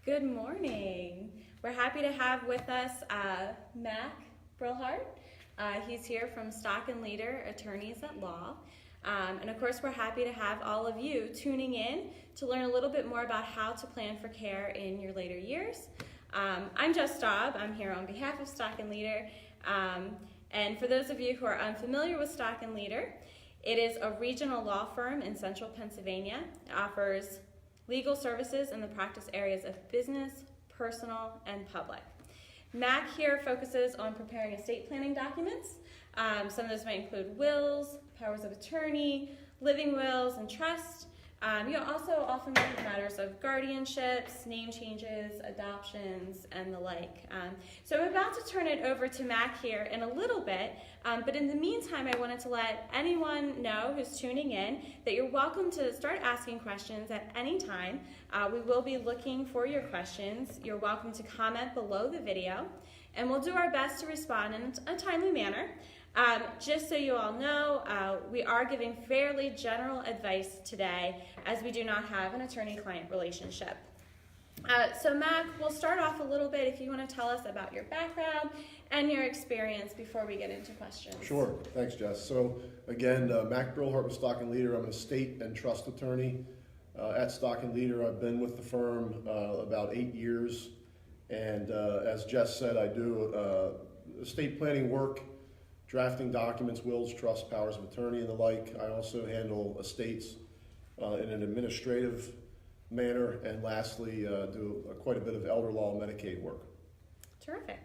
Good morning. We're happy to have with us Mac Brillhart. He's here from Stock and Leader Attorneys at Law. And of course, we're happy to have all of you tuning in to learn a little bit more about how to plan for care in your later years. I'm Jess Staub. I'm here on behalf of Stock and Leader. And for those of you who are unfamiliar with Stock and Leader, it is a regional law firm in central Pennsylvania. It offers legal services in the practice areas of business, personal, and public. Mac here focuses on preparing estate planning documents. Some of those might include wills, powers of attorney, living wills, and trust. You'll also often look at matters of guardianships, name changes, adoptions, and the like. So I'm about to turn it over to Mac here in a little bit, but in the meantime, I wanted to let anyone know who's tuning in that you're welcome to start asking questions at any time. We will be looking for your questions. You're welcome to comment below the video, and we'll do our best to respond in a timely manner. Just so you all know, we are giving fairly general advice today as we do not have an attorney-client relationship. So Mac, we'll start off a little bit if you want to tell us about your background and your experience before we get into questions. Sure, thanks Jess. So again, Mac Brillhart with Stock and Leader. I'm an estate and trust attorney at Stock and Leader. I've been with the firm about 8 years, and as Jess said, I do estate planning work, drafting documents, wills, trusts, powers of attorney, and the like. I also handle estates in an administrative manner, and lastly, do quite a bit of elder law and Medicaid work. Terrific.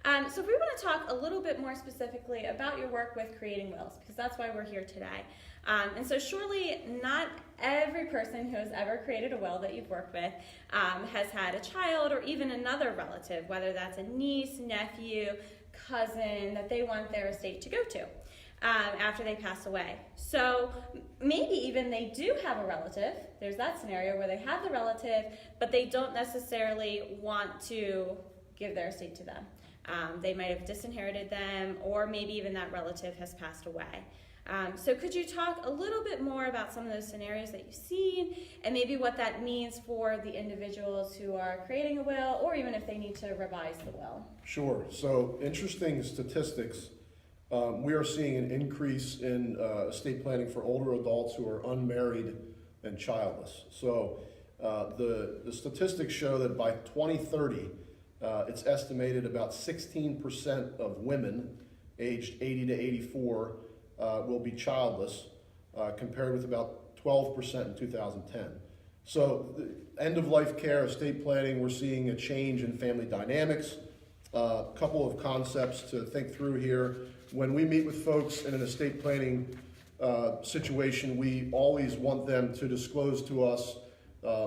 So if we want to talk a little bit more specifically about your work with creating wills, because that's why we're here today. And so surely not every person who has ever created a will that you've worked with has had a child or even another relative, whether that's a niece, nephew, cousin, that they want their estate to go to after they pass away. So maybe even they do have a relative. There's that scenario where they have the relative, but they don't necessarily want to give their estate to them. They might have disinherited them, or maybe even that relative has passed away. So could you talk a little bit more about some of those scenarios that you've seen, and maybe what that means for the individuals who are creating a will, or even if they need to revise the will? Sure. So interesting statistics. We are seeing an increase in estate planning for older adults who are unmarried and childless. So the statistics show that by 2030, it's estimated about 16% of women aged 80 to 84 will be childless, compared with about 12% in 2010. So the end-of-life care, estate planning, we're seeing a change in family dynamics. A couple of concepts to think through here. When we meet with folks in an estate planning situation, we always want them to disclose to us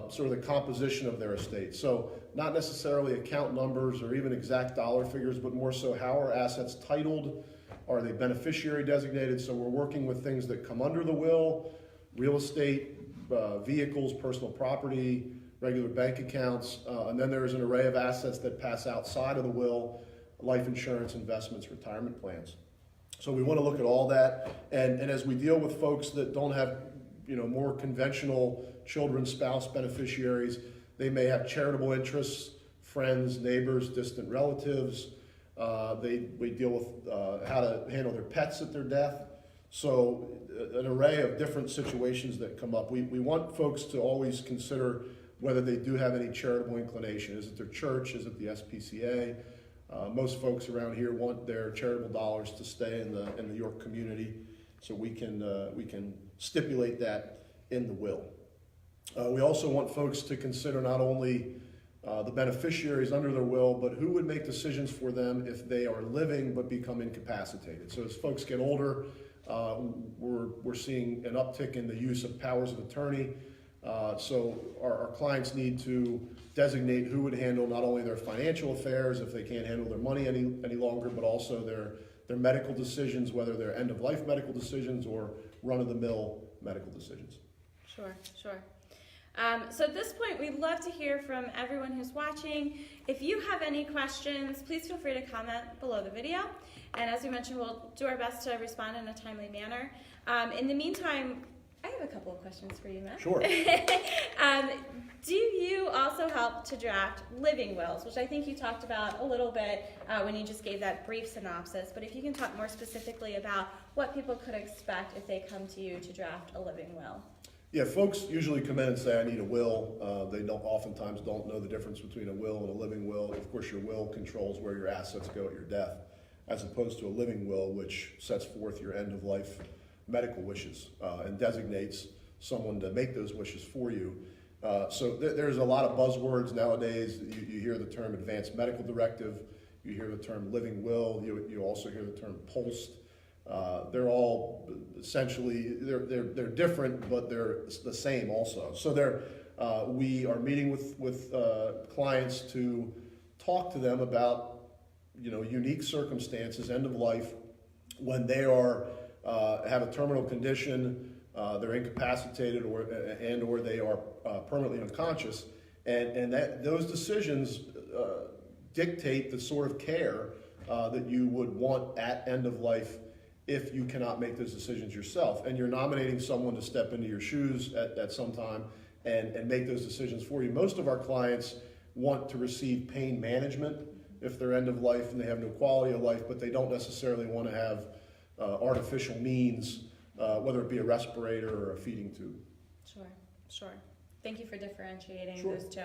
sort of the composition of their estate. So not necessarily account numbers or even exact dollar figures, but more so how are assets titled? Are they beneficiary designated? So we're working with things that come under the will, real estate, vehicles, personal property, regular bank accounts, and then there's an array of assets that pass outside of the will, life insurance, investments, retirement plans. So we want to look at all that, and as we deal with folks that don't have, more conventional children, spouse beneficiaries, they may have charitable interests, friends, neighbors, distant relatives. We deal with how to handle their pets at their death. So an array of different situations that come up. We want folks to always consider whether they do have any charitable inclination. Is it their church? Is it the SPCA? Most folks around here want their charitable dollars to stay in the York community, so we can stipulate that in the will. We also want folks to consider not only the beneficiaries under their will, but who would make decisions for them if they are living but become incapacitated. So as folks get older, we're seeing an uptick in the use of powers of attorney. So our clients need to designate who would handle not only their financial affairs if they can't handle their money any longer, but also their medical decisions, whether they're end-of-life medical decisions or run-of-the-mill medical decisions. Sure. So at this point, we'd love to hear from everyone who's watching. If you have any questions, please feel free to comment below the video. And as we mentioned, we'll do our best to respond in a timely manner. In the meantime, I have a couple of questions for you, Matt. Sure. Do you also also help to draft living wills, which I think you talked about a little bit when you just gave that brief synopsis. But if you can talk more specifically about what people could expect if they come to you to draft a living will. Yeah, folks usually come in and say, I need a will. They oftentimes don't know the difference between a will and a living will. Of course, your will controls where your assets go at your death, as opposed to a living will, which sets forth your end-of-life medical wishes and designates someone to make those wishes for you. So there's a lot of buzzwords nowadays. You hear the term advanced medical directive, you hear the term living will, you also hear the term post. They're all essentially, they're different, but they're the same also. So we are meeting with clients to talk to them about, unique circumstances, end of life, when they have a terminal condition, they're incapacitated or they are permanently unconscious, and those decisions dictate the sort of care that you would want at end of life if you cannot make those decisions yourself, and you're nominating someone to step into your shoes at some time and make those decisions for you. Most of our clients want to receive pain management if they're end of life and they have no quality of life, but they don't necessarily want to have artificial means, whether it be a respirator or a feeding tube. Sure. Thank you for differentiating Sure. those two.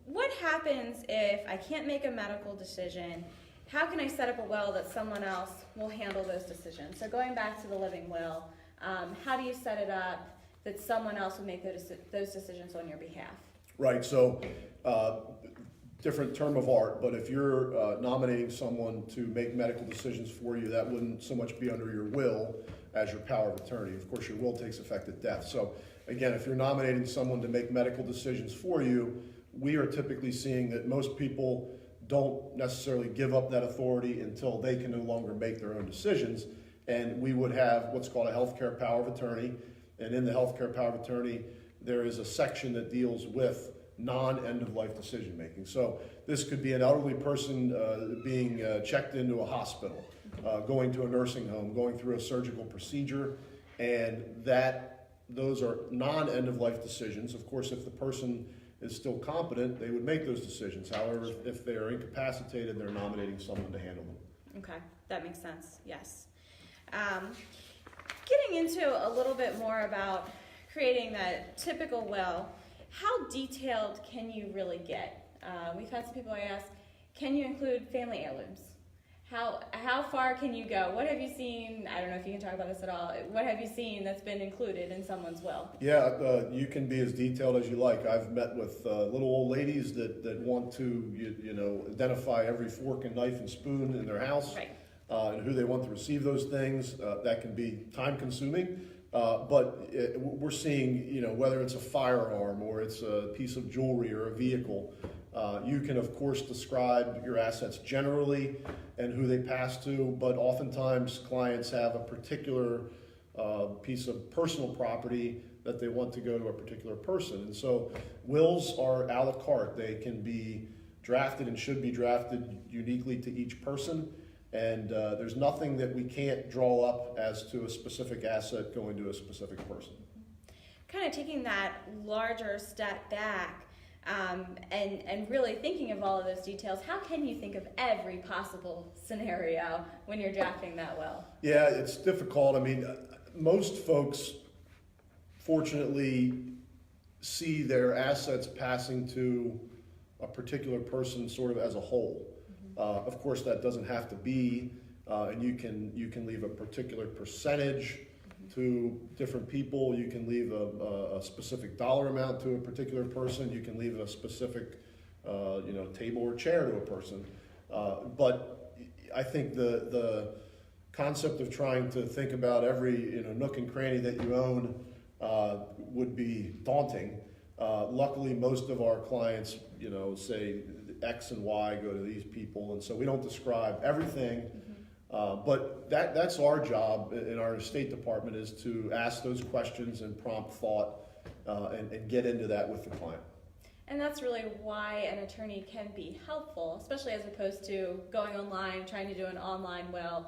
What happens if I can't make a medical decision? How can I set up a will that someone else will handle those decisions? So going back to the living will, how do you set it up that someone else will make those decisions on your behalf? Right, so different term of art, but if you're nominating someone to make medical decisions for you, that wouldn't so much be under your will as your power of attorney. Of course, your will takes effect at death. So again, if you're nominating someone to make medical decisions for you, we are typically seeing that most people don't necessarily give up that authority until they can no longer make their own decisions. And we would have what's called a healthcare power of attorney. And in the healthcare power of attorney, there is a section that deals with non-end-of-life decision making. So this could be an elderly person being checked into a hospital, going to a nursing home, going through a surgical procedure, and those are non-end-of-life decisions. Of course, if the person is still competent, they would make those decisions. However, if they are incapacitated, they're nominating someone to handle them. Okay, that makes sense, yes. Getting into a little bit more about creating that typical will, how detailed can you really get? We've had some people ask, can you include family heirlooms? How far can you go? What have you seen? I don't know if you can talk about this at all. What have you seen that's been included in someone's will? Yeah, you can be as detailed as you like. I've met with little old ladies that want to identify every fork and knife and spoon in their house, right, and who they want to receive those things. That can be time consuming, but we're seeing whether it's a firearm or it's a piece of jewelry or a vehicle. You can, of course, describe your assets generally and who they pass to, but oftentimes clients have a particular piece of personal property that they want to go to a particular person. And so wills are a la carte. They can be drafted and should be drafted uniquely to each person. And there's nothing that we can't draw up as to a specific asset going to a specific person. Kind of taking that larger step back, and really thinking of all of those details, how can you think of every possible scenario when you're drafting that will? Yeah, it's difficult. I mean, most folks, fortunately, see their assets passing to a particular person sort of as a whole. Mm-hmm. Of course, that doesn't have to be, and you can leave a particular percentage to different people. You can leave a specific dollar amount to a particular person. You can leave a specific table or chair to a person. But I think the concept of trying to think about every nook and cranny that you own would be daunting. Luckily, most of our clients say X and Y go to these people, and so we don't describe everything. But that's our job in our estate department, is to ask those questions and prompt thought and get into that with the client. And that's really why an attorney can be helpful, especially as opposed to going online, trying to do an online will.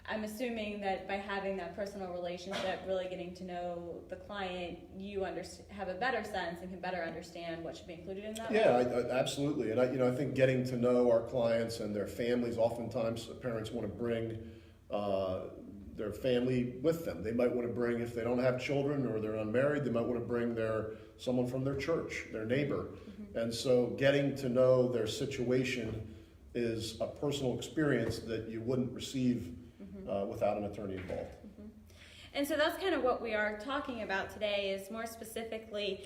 I'm assuming that by having that personal relationship, really getting to know the client, you have a better sense and can better understand what should be included in that. Yeah, absolutely. And I think getting to know our clients and their families, oftentimes parents want to bring their family with them. They might want to bring, if they don't have children or they're unmarried, they might want to bring someone from their church, their neighbor. Mm-hmm. And so getting to know their situation is a personal experience that you wouldn't receive without an attorney involved. Mm-hmm. And so that's kind of what we are talking about today, is more specifically,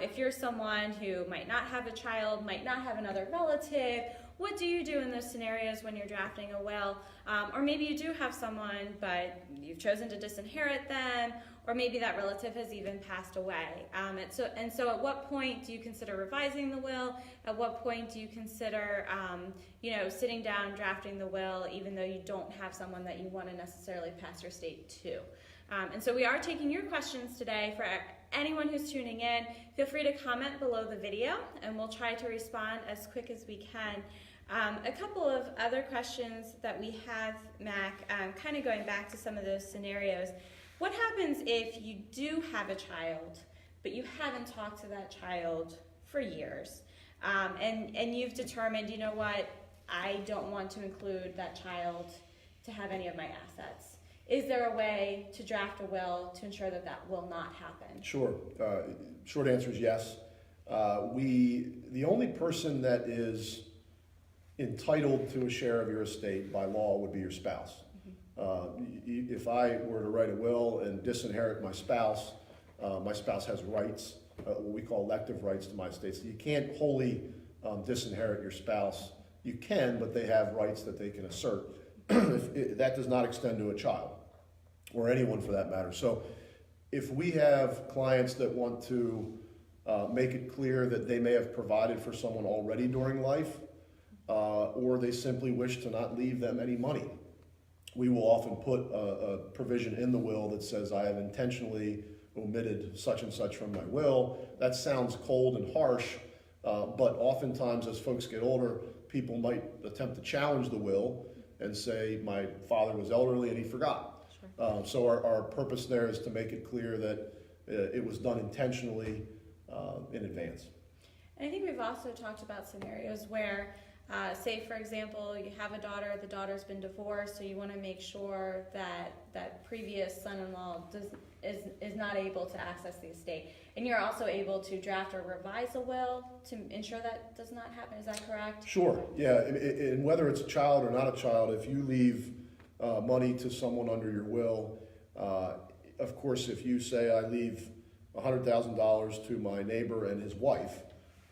if you're someone who might not have a child, might not have another relative, what do you do in those scenarios when you're drafting a will? Or maybe you do have someone, but you've chosen to disinherit them, or maybe that relative has even passed away. And so at what point do you consider revising the will? At what point do you consider sitting down, drafting the will, even though you don't have someone that you want to necessarily pass your estate to? And so we are taking your questions today. For anyone who's tuning in, feel free to comment below the video, and we'll try to respond as quick as we can. A couple of other questions that we have, Mac, kind of going back to some of those scenarios. What happens if you do have a child, but you haven't talked to that child for years, and you've determined, you know what, I don't want to include that child to have any of my assets? Is there a way to draft a will to ensure that that will not happen? Sure. Short answer is yes. The only person that is entitled to a share of your estate by law would be your spouse. If I were to write a will and disinherit my spouse has rights, what we call elective rights to my estate. So you can't wholly disinherit your spouse. You can, but they have rights that they can assert. That does not extend to a child, or anyone for that matter. So if we have clients that want to make it clear that they may have provided for someone already during life, or they simply wish to not leave them any money, we will often put a provision in the will that says, I have intentionally omitted such and such from my will. That sounds cold and harsh, but oftentimes as folks get older, people might attempt to challenge the will and say, my father was elderly and he forgot. Sure. So our purpose there is to make it clear that it was done intentionally in advance. And I think we've also talked about scenarios where, say for example, you have a daughter, the daughter's been divorced, so you want to make sure that that previous son-in-law is not able to access the estate. And you're also able to draft or revise a will to ensure that does not happen. Is that correct? Sure, yeah. And whether it's a child or not a child, if you leave money to someone under your will, of course, if you say I leave $100,000 to my neighbor and his wife,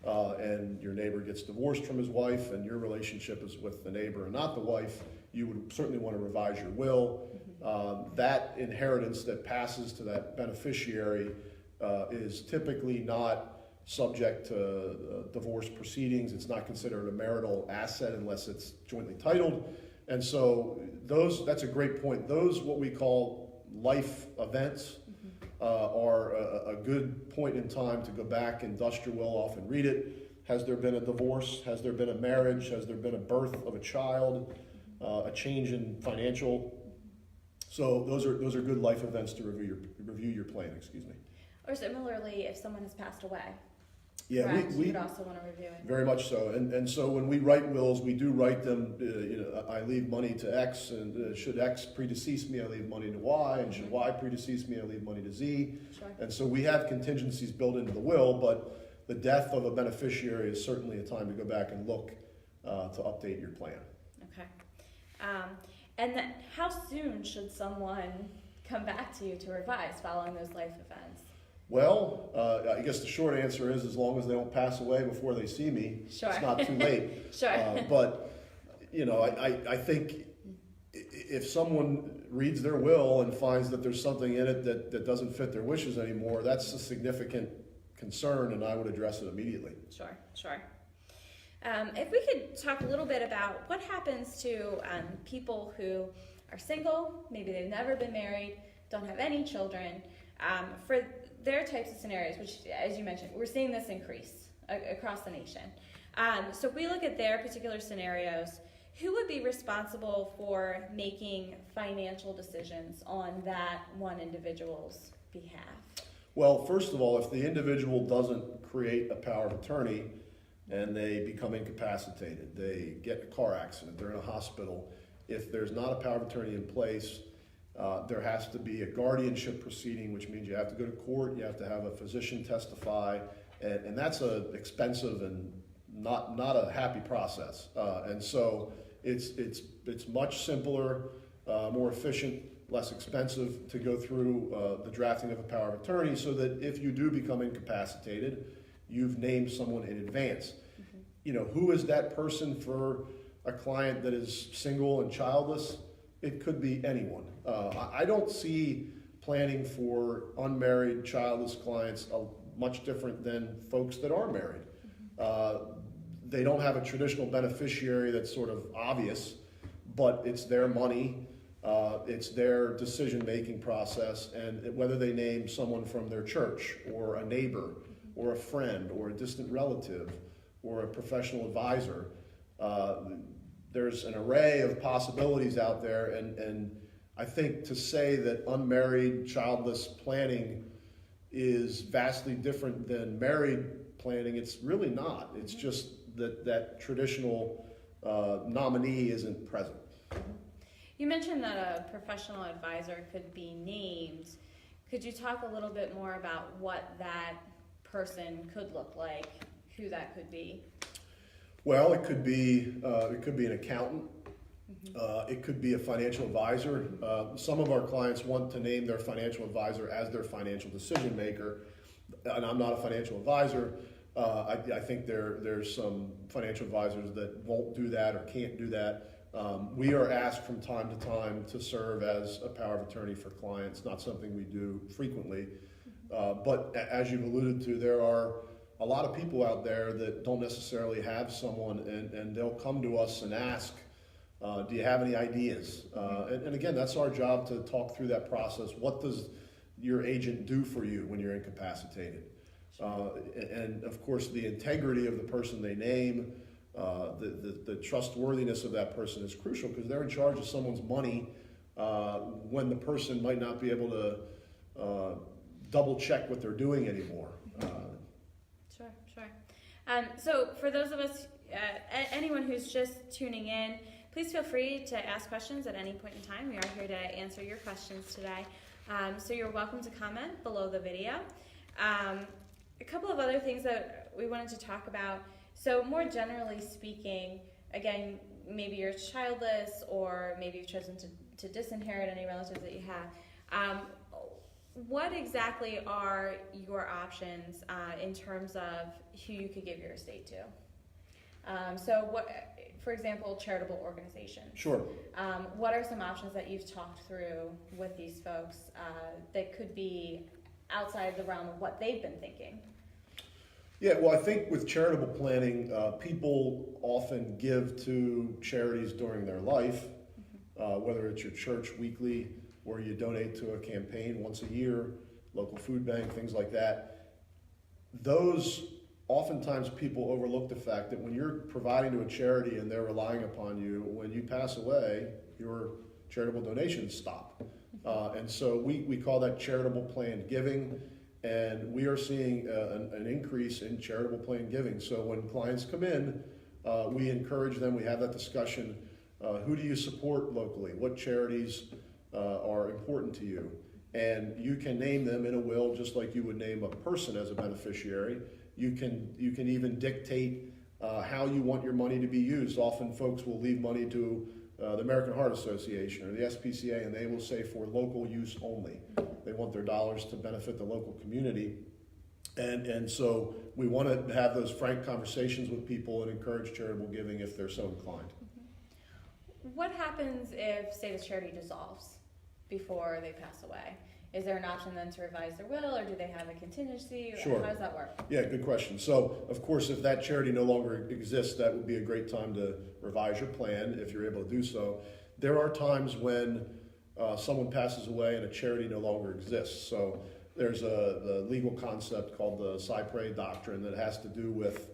and your neighbor gets divorced from his wife and your relationship is with the neighbor and not the wife, you would certainly want to revise your will. That inheritance that passes to that beneficiary is typically not subject to divorce proceedings. It's not considered a marital asset unless it's jointly titled. And so that's a great point. Those, what we call life events, are a good point in time to go back and dust your will off and read it. Has there been a divorce? Has there been a marriage? Has there been a birth of a child? A change in financial? So those are good life events to review your plan. Excuse me. Or similarly, if someone has passed away. Yeah, we would also want to review it. Very much so. And so when we write wills, we do write them, I leave money to X, and should X predecease me, I leave money to Y, and should Y predecease me, I leave money to Z. Sure. And so we have contingencies built into the will, but the death of a beneficiary is certainly a time to go back and look to update your plan. Okay. And then how soon should someone come back to you to revise following those life events? Well, I guess the short answer is as long as they don't pass away before they see me, sure. It's not too late. Sure. But, I think if someone reads their will and finds that there's something in it that doesn't fit their wishes anymore, that's a significant concern, and I would address it immediately. Sure. If we could talk a little bit about what happens to people who are single, maybe they've never been married, don't have any children, for their types of scenarios, which, as you mentioned, we're seeing this increase across the nation. So if we look at their particular scenarios, who would be responsible for making financial decisions on that one individual's behalf? Well, first of all, if the individual doesn't create a power of attorney and they become incapacitated, they get in a car accident, they're in a hospital, if there's not a power of attorney in place, there has to be a guardianship proceeding, which means you have to go to court, you have to have a physician testify, and that's a expensive and not a happy process. And so it's much simpler, more efficient, less expensive to go through the drafting of a power of attorney, so that if you do become incapacitated, you've named someone in advance. You know, who is that person for a client that is single and childless? It could be anyone. I don't see planning for unmarried, childless clients much different than folks that are married. They don't have a traditional beneficiary that's sort of obvious, but it's their money, it's their decision-making process, and whether they name someone from their church or a neighbor or a friend or a distant relative or a professional advisor, there's an array of possibilities out there, and I think to say that unmarried, childless planning is vastly different than married planning, it's really not. It's just that traditional nominee isn't present. You mentioned that a professional advisor could be named. Could you talk a little bit more about what that person could look like, who that could be? Well, it could be an accountant. It could be a financial advisor. Some of our clients want to name their financial advisor as their financial decision maker, and I'm not a financial advisor. I think there's some financial advisors that won't do that or can't do that. We are asked from time to time to serve as a power of attorney for clients, not something we do frequently. But as you've alluded to, there are a lot of people out there that don't necessarily have someone, and they'll come to us and ask, do you have any ideas? And again, that's our job to talk through that process. What does your agent do for you when you're incapacitated? And of course, the integrity of the person they name, the trustworthiness of that person is crucial, because they're in charge of someone's money when the person might not be able to double check what they're doing anymore. Sure. So for those of us, anyone who's just tuning in, please feel free to ask questions at any point in time. We are here to answer your questions today. So you're welcome to comment below the video. A couple of other things that we wanted to talk about. So more generally speaking, again, maybe you're childless, or maybe you've chosen to disinherit any relatives that you have. What exactly are your options in terms of who you could give your estate to? So what, for example, charitable organizations. Sure. What are some options that you've talked through with these folks that could be outside the realm of what they've been thinking? Yeah, well, I think with charitable planning, people often give to charities during their life, whether it's your church weekly, or you donate to a campaign once a year, local food bank, things like that. Those, oftentimes people overlook the fact that when you're providing to a charity and they're relying upon you, when you pass away, your charitable donations stop. And so we call that charitable planned giving, and we are seeing an increase in charitable planned giving. So when clients come in, we encourage them, we have that discussion, who do you support locally? What charities are important to you? And you can name them in a will just like you would name a person as a beneficiary. You can even dictate how you want your money to be used. Often folks will leave money to the American Heart Association or the SPCA, and they will say for local use only. They want their dollars to benefit the local community. And so we want to have those frank conversations with people and encourage charitable giving if they're so inclined. What happens if, say, the charity dissolves before they pass away? Is there an option then to revise their will, or do they have a contingency? Sure. How does that work? Yeah, good question. So, of course, if that charity no longer exists, that would be a great time to revise your plan if you're able to do so. There are times when someone passes away and a charity no longer exists. So there's the legal concept called the Cypre doctrine that has to do with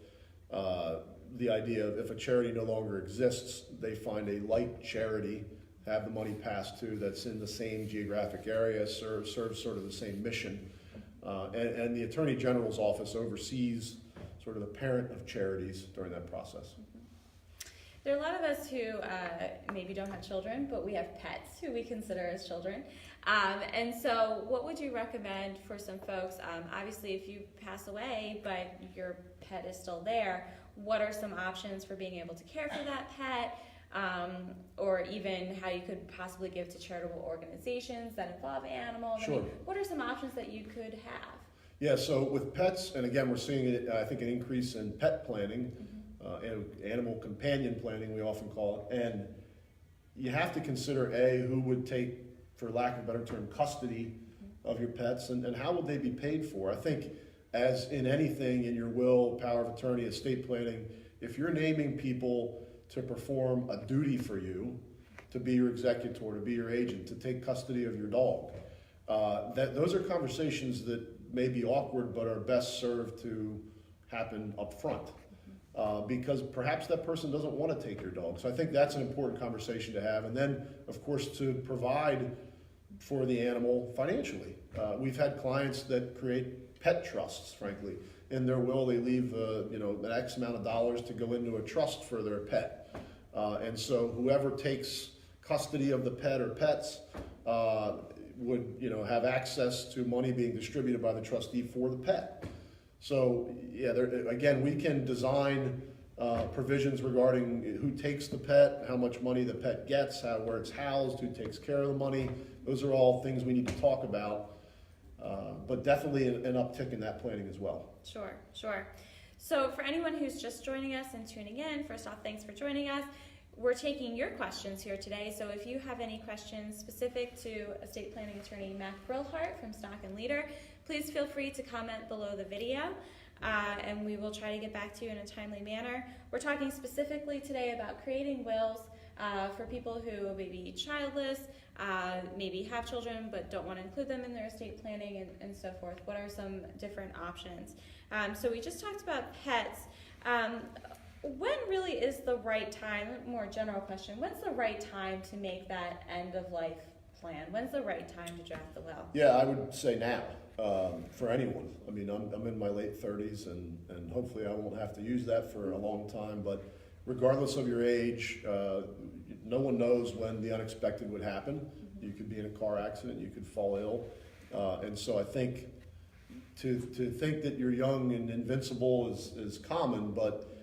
the idea of if a charity no longer exists, they find a like charity, have the money passed to that's in the same geographic area, serves sort of the same mission. And the Attorney General's office oversees sort of the parent of charities during that process. There are a lot of us who maybe don't have children, but we have pets who we consider as children. And so what would you recommend for some folks? Obviously, if you pass away, but your pet is still there, what are some options for being able to care for that pet? Or even how you could possibly give to charitable organizations that involve animals. Sure. I mean, what are some options that you could have? Yeah, so with pets, and again, we're seeing, I think, an increase in pet planning, and animal companion planning, we often call it. And you have to consider, who would take, for lack of a better term, custody of your pets, and how would they be paid for? I think, as in anything in your will, power of attorney, estate planning, if you're naming people to perform a duty for you, to be your executor, to be your agent, to take custody of your dog, those are conversations that may be awkward but are best served to happen up front. Because perhaps that person doesn't want to take your dog. So I think that's an important conversation to have. And then, of course, to provide for the animal financially. We've had clients that create pet trusts, frankly. In their will, they leave an X amount of dollars to go into a trust for their pet. And so whoever takes custody of the pet or pets would have access to money being distributed by the trustee for the pet. So yeah, again, we can design provisions regarding who takes the pet, how much money the pet gets, where it's housed, who takes care of the money. Those are all things we need to talk about, but definitely an uptick in that planning as well. Sure. So for anyone who's just joining us and tuning in, first off, thanks for joining us. We're taking your questions here today, so if you have any questions specific to estate planning attorney Mac Brillhart from Stock and Leader, please feel free to comment below the video, and we will try to get back to you in a timely manner. We're talking specifically today about creating wills for people who may be childless, maybe have children but don't want to include them in their estate planning, and so forth. What are some different options? So we just talked about pets. When really is the right time, more general question, when's the right time to make that end of life plan? When's the right time to draft the will? Yeah, I would say now, for anyone. I mean, I'm in my late 30s, and hopefully I won't have to use that for a long time, but regardless of your age, no one knows when the unexpected would happen. You could be in a car accident, you could fall ill, and so I think to think that you're young and invincible is common, but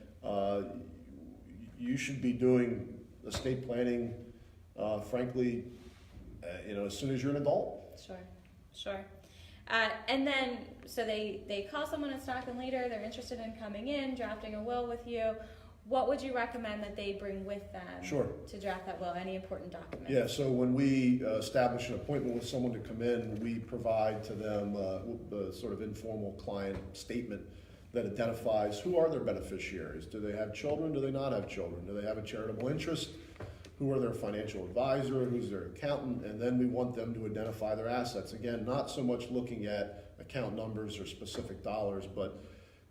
you should be doing estate planning, frankly, as soon as you're an adult. Sure. And then, so they call someone at Stock and Leader, they're interested in coming in, drafting a will with you. What would you recommend that they bring with them to draft that will? Any important documents? Yeah, so when we establish an appointment with someone to come in, we provide to them a sort of informal client statement that identifies who are their beneficiaries. Do they have children? Do they not have children? Do they have a charitable interest? Who are their financial advisor? Who's their accountant? And then we want them to identify their assets. Again, not so much looking at account numbers or specific dollars, but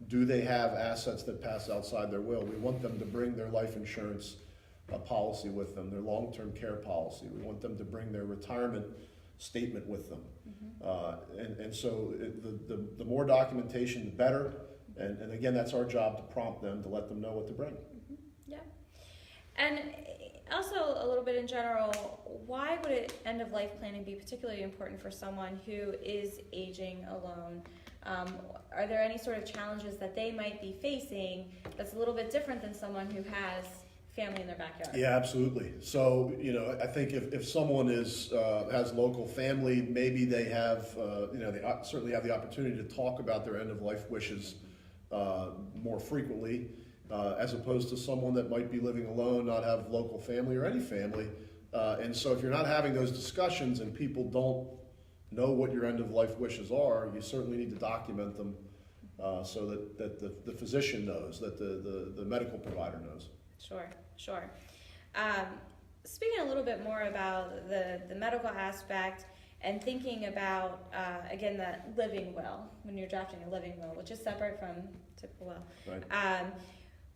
do they have assets that pass outside their will? We want them to bring their life insurance policy with them, their long-term care policy. We want them to bring their retirement statement with them. And so the more documentation, the better. And again, that's our job to prompt them, to let them know what to bring. Yeah. And also a little bit in general, why would end-of-life planning be particularly important for someone who is aging alone? Are there any sort of challenges that they might be facing that's a little bit different than someone who has family in their backyard? Yeah, absolutely. So, I think if someone has local family, maybe they have, they certainly have the opportunity to talk about their end-of-life wishes more frequently, as opposed to someone that might be living alone, not have local family or any family. And so if you're not having those discussions and people don't know what your end-of-life wishes are, you certainly need to document them so that the physician knows, that the medical provider knows. Sure. Speaking a little bit more about the medical aspect and thinking about, again, that living will, when you're drafting a living will, which is separate from typical will. Right.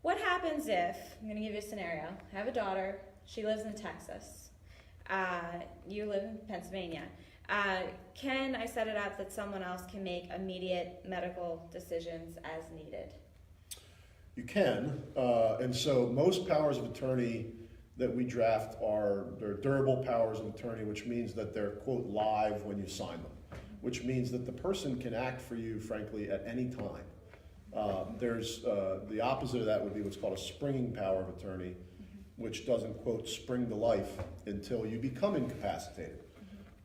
What happens if, I'm going to give you a scenario, I have a daughter, she lives in Texas, you live in Pennsylvania. Can I set it up that someone else can make immediate medical decisions as needed? You can, and so most powers of attorney that we draft they're durable powers of attorney, which means that they're, quote, live when you sign them, which means that the person can act for you, frankly, at any time. There's the opposite of that would be what's called a springing power of attorney, which doesn't, quote, spring to life until you become incapacitated.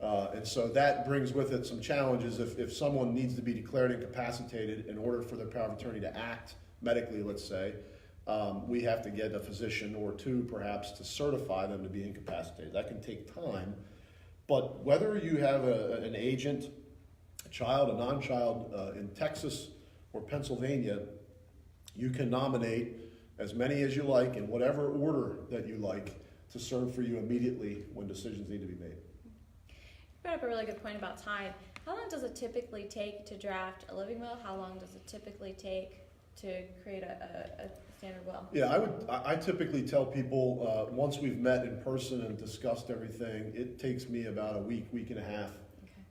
And so that brings with it some challenges. If someone needs to be declared incapacitated in order for their power of attorney to act medically, let's say, we have to get a physician or two perhaps to certify them to be incapacitated. That can take time. But whether you have an agent, a child, a non-child in Texas or Pennsylvania, you can nominate as many as you like in whatever order that you like to serve for you immediately when decisions need to be made. You brought up a really good point about time. How long does it typically take to draft a living will? How long does it typically take to create a standard will? Yeah, I typically tell people once we've met in person and discussed everything, it takes me about a week and a half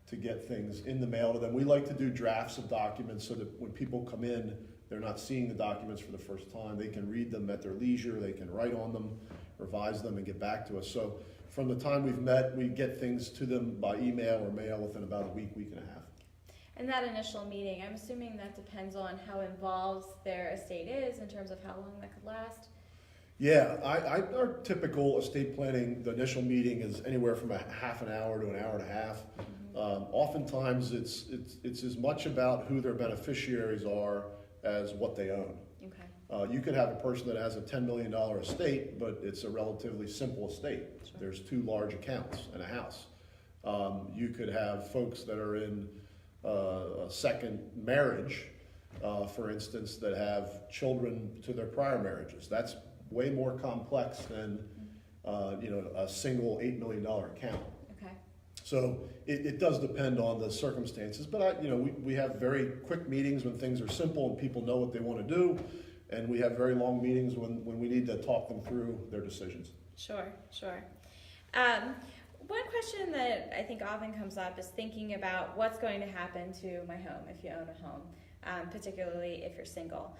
to get things in the mail to them. We like to do drafts of documents so that when people come in, they're not seeing the documents for the first time. They can read them at their leisure, they can write on them, revise them, and get back to us. So from the time we've met, we get things to them by email or mail within about a week and a half. And that initial meeting, I'm assuming that depends on how involved their estate is in terms of how long that could last? Yeah, our typical estate planning, the initial meeting is anywhere from a half an hour to an hour and a half. Oftentimes it's as much about who their beneficiaries are as what they own. Okay. You could have a person that has a $10 million estate, but it's a relatively simple estate. Sure. There's 2 large accounts and a house. You could have folks that are in a second marriage, for instance, that have children to their prior marriages. That's way more complex than a single $8 million account. Okay. So it does depend on the circumstances, but we have very quick meetings when things are simple and people know what they want to do, and we have very long meetings when we need to talk them through their decisions. Sure. One question that I think often comes up is thinking about what's going to happen to my home if you own a home, particularly if you're single.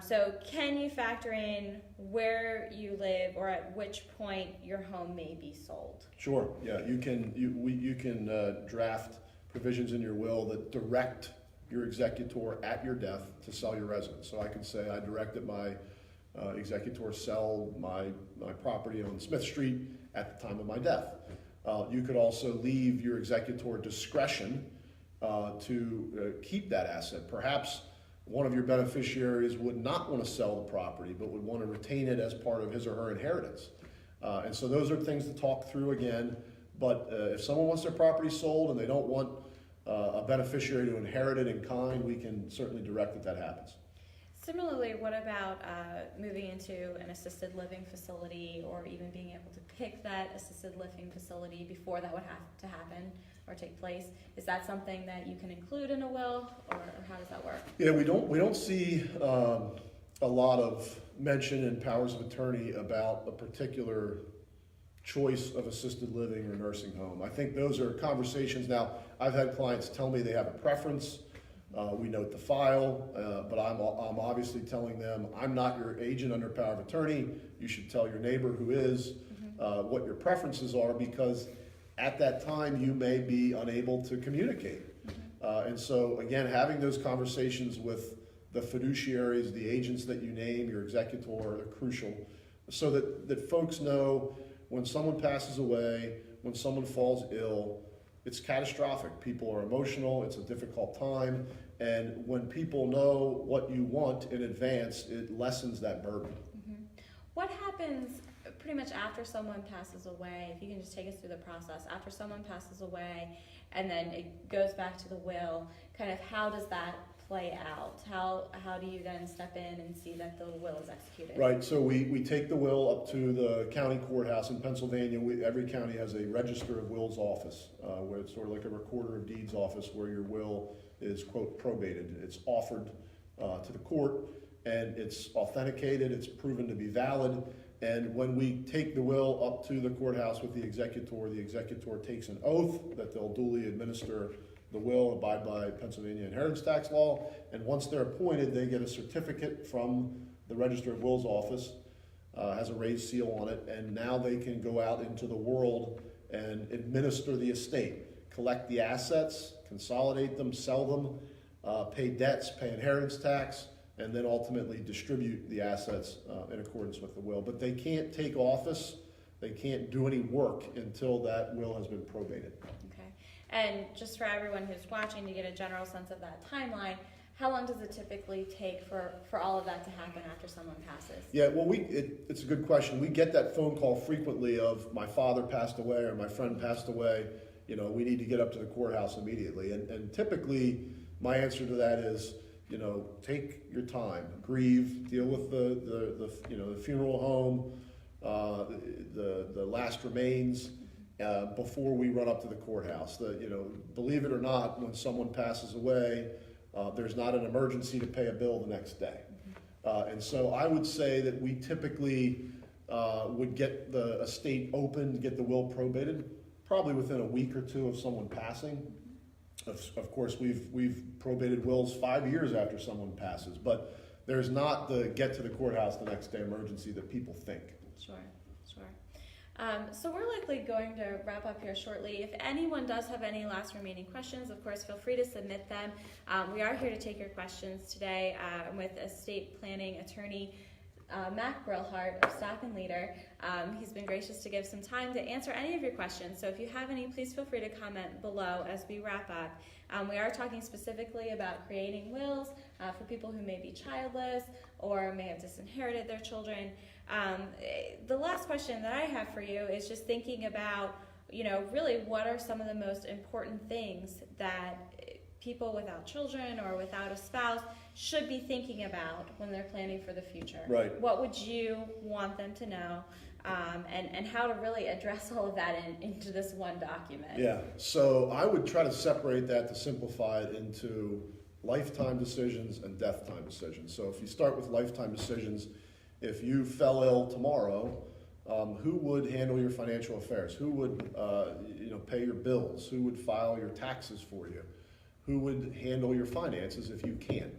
So can you factor in where you live or at which point your home may be sold? Sure. Yeah, you can draft provisions in your will that direct your executor at your death to sell your residence. So I could say I directed my executor sell my property on Smith Street at the time of my death. You could also leave your executor discretion to keep that asset. Perhaps one of your beneficiaries would not want to sell the property, but would want to retain it as part of his or her inheritance. And so those are things to talk through again. But if someone wants their property sold and they don't want a beneficiary to inherit it in kind, we can certainly direct that happens. Similarly, what about moving into an assisted living facility or even being able to pick that assisted living facility before that would have to happen or take place? Is that something that you can include in a will, or how does that work? Yeah, we don't see a lot of mention in powers of attorney about a particular choice of assisted living or nursing home. I think those are conversations. Now, I've had clients tell me they have a preference. We note the file, but I'm obviously telling them, I'm not your agent under power of attorney. You should tell your neighbor who is what your preferences are, because at that time you may be unable to communicate. And so again, having those conversations with the fiduciaries, the agents that you name, your executor, are crucial, so that folks know when someone passes away, when someone falls ill, it's catastrophic. People are emotional, it's a difficult time, and when people know what you want in advance, it lessens that burden. What happens pretty much after someone passes away, if you can just take us through the process, after someone passes away and then it goes back to the will, kind of how does that play out? How do you then step in and see that the will is executed? Right, so we take the will up to the county courthouse in Pennsylvania. Every county has a register of wills office, where it's sort of like a recorder of deeds office where your will is, quote, probated. It's offered to the court, and it's authenticated, it's proven to be valid. And when we take the will up to the courthouse with the executor takes an oath that they'll duly administer the will, abide by Pennsylvania inheritance tax law, and once they're appointed, they get a certificate from the Register of Wills office, has a raised seal on it, and now they can go out into the world and administer the estate, collect the assets, consolidate them, sell them, pay debts, pay inheritance tax, and then ultimately distribute the assets in accordance with the will. But they can't take office, they can't do any work until that will has been probated. Okay. And just for everyone who's watching to get a general sense of that timeline, how long does it typically take for all of that to happen after someone passes? Yeah, well, it's a good question. We get that phone call frequently of my father passed away or my friend passed away. You know, we need to get up to the courthouse immediately. And typically, my answer to that is, you know, take your time, grieve, deal with the funeral home, the last remains before we run up to the courthouse. Believe it or not, when someone passes away, there's not an emergency to pay a bill the next day. And so I would say that we typically would get the estate opened, get the will probated, probably within a week or two of someone passing. Of course, we've probated wills 5 years after someone passes, but there's not the get to the courthouse the next day emergency that people think. Sure. So we're likely going to wrap up here shortly. If anyone does have any last remaining questions, of course, feel free to submit them. We are here to take your questions today with estate planning attorney Mac Brillhart of Stock and Leader. He's been gracious to give some time to answer any of your questions. So if you have any, please feel free to comment below as we wrap up. We are talking specifically about creating wills for people who may be childless or may have disinherited their children. The last question that I have for you is just thinking about, really what are some of the most important things that people without children or without a spouse should be thinking about when they're planning for the future? Right. What would you want them to know, and how to really address all of that into this one document? Yeah, so I would try to separate that, to simplify it into lifetime decisions and death time decisions. So if you start with lifetime decisions, if you fell ill tomorrow, who would handle your financial affairs? Who would pay your bills? Who would file your taxes for you? Who would handle your finances if you can?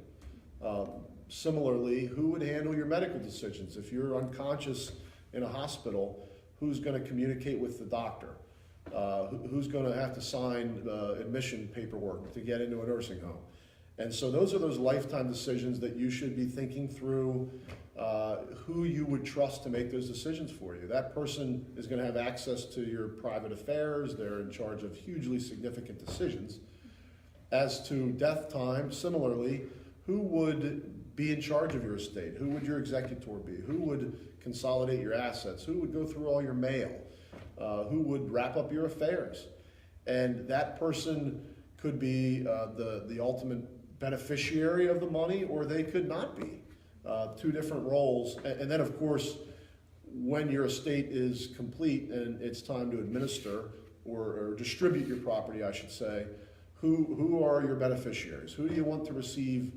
Similarly, who would handle your medical decisions? If you're unconscious in a hospital, who's going to communicate with the doctor? Who's going to have to sign admission paperwork to get into a nursing home? And so those are those lifetime decisions that you should be thinking through who you would trust to make those decisions for you. That person is going to have access to your private affairs. They're in charge of hugely significant decisions. As to death time, similarly, who would be in charge of your estate? Who would your executor be? Who would consolidate your assets? Who would go through all your mail? Who would wrap up your affairs? And that person could be the ultimate beneficiary of the money, or they could not be. Two different roles. And then, of course, when your estate is complete and it's time to administer or distribute your property, I should say, who are your beneficiaries? Who do you want to receive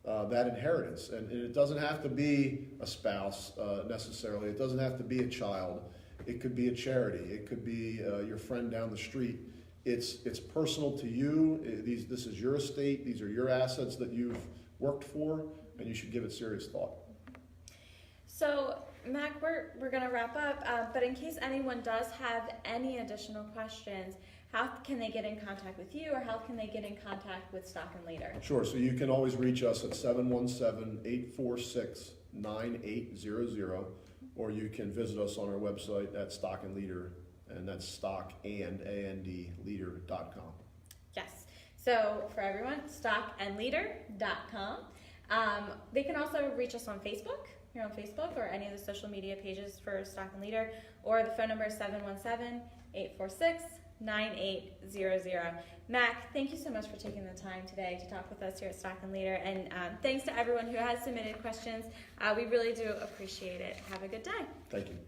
that inheritance? And it doesn't have to be a spouse necessarily. It doesn't have to be a child. It could be a charity. It could be your friend down the street. It's personal to you. This is your estate. These are your assets that you've worked for, and you should give it serious thought. So, Mac, we're going to wrap up, but in case anyone does have any additional questions, how can they get in contact with you, or how can they get in contact with Stock and Leader? Sure, so you can always reach us at 717-846-9800, or you can visit us on our website at Stock and Leader, and that's stockandleader.com. Yes, so for everyone, stockandleader.com. They can also reach us on Facebook. Here on Facebook, or any of the social media pages for Stock and Leader, or the phone number is 717-846-9800. Mac, thank you so much for taking the time today to talk with us here at Stock and Leader, and thanks to everyone who has submitted questions. We really do appreciate it. Have a good day. Thank you.